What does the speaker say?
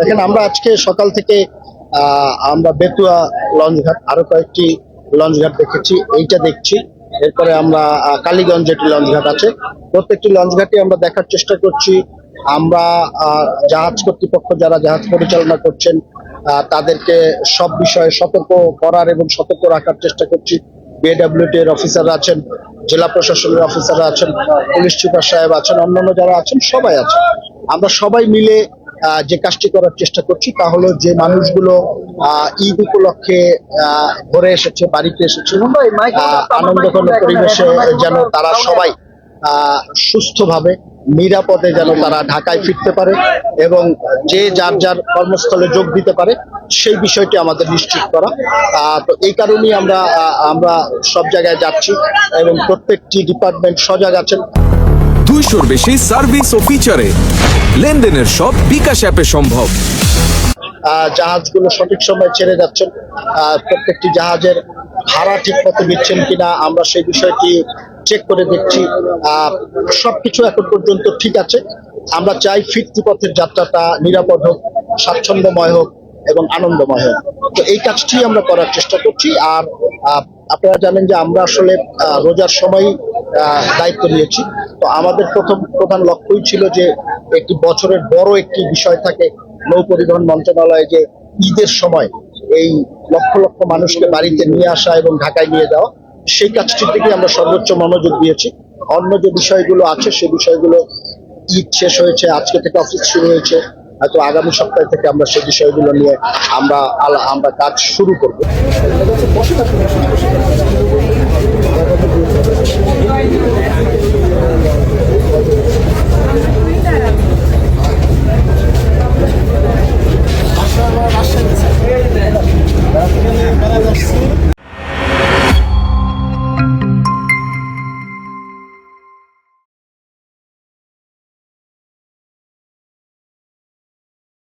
দেখেন, আমরা আজকে সকাল থেকে আমরা বেতুয়া লঞ্চঘাট, আরো কয়েকটি লঞ্চঘাট দেখেছি, এইটা দেখছি। এরপরে আমরা কালীগঞ্জ যেটি লঞ্চঘাট আছে, প্রত্যেকটি লঞ্চঘাটে আমরা দেখার চেষ্টা করছি। আমরা জাহাজ কর্তৃপক্ষ যারা জাহাজ পরিচালনা করছেন তাদেরকে সব বিষয়ে সতর্ক করার এবং সতর্ক রাখার চেষ্টা করছি। বিএডব্লিউটি এর অফিসাররা আছেন, জেলা প্রশাসনের অফিসাররা আছেন, পুলিশ সুপার সাহেব আছেন, অন্যান্য যারা আছেন সবাই আছেন। আমরা সবাই মিলে যে কাজটি করার চেষ্টা করছি তা হলো, যে মানুষগুলো ঈদ উপলক্ষে ঘরে এসেছে, বাড়িতে এসেছে, আনন্দঘন পরিবেশে যেন তারা সবাই সুস্থভাবে নিরাপদে যেন তারা ঢাকায় ফিরতে পারে এবং যে যার যার কর্মস্থলে যোগ দিতে পারে, সেই বিষয়টি আমাদের নিশ্চিত করা। তো এই কারণেই আমরা সব জায়গায় যাচ্ছি এবং প্রত্যেকটি ডিপার্টমেন্ট সজাগ আছেন। 200-র বেশি সার্ভিস ও ফিচারে লেনদেনের সব বিকাশ অ্যাপে সম্ভব। জাহাজগুলো সঠিক সময় ছেড়ে যাচ্ছেন, প্রত্যেকটি জাহাজের ভাড়া ঠিক মতো দিচ্ছেন কিনা আমরা সেই বিষয়টি চেক করে দেখছি। সবকিছু এখন পর্যন্ত ঠিক আছে। আমরা চাই ফিরতি পথের যাত্রাটা নিরাপদ হোক, স্বাচ্ছন্দ্যময় হোক এবং আনন্দময় হোক। তো এই কাজটি আমরা করার চেষ্টা করছি। আর আপনারা জানেন যে আমরা আসলে রোজার সময় দায়িত্ব নিয়েছি। তো আমাদের প্রধান লক্ষ্যই ছিল যে একটি বছরের বড় একটি বিষয় থাকে নৌ পরিবহন মন্ত্রণালয়ে, যে ঈদের সময় এই লক্ষ লক্ষ মানুষকে বাড়িতে নিয়ে আসা এবং ঢাকায় নিয়ে যাওয়া, সেই কাজটির দিকে আমরা সর্বোচ্চ মনোযোগ দিয়েছি। অন্য যে বিষয়গুলো আছে সেই বিষয়গুলো, ঈদ শেষ হয়েছে, আজকে থেকে অফিস শুরু হয়েছে, হয়তো আগামী সপ্তাহ থেকে আমরা সেই বিষয়গুলো নিয়ে আমরা কাজ শুরু করব।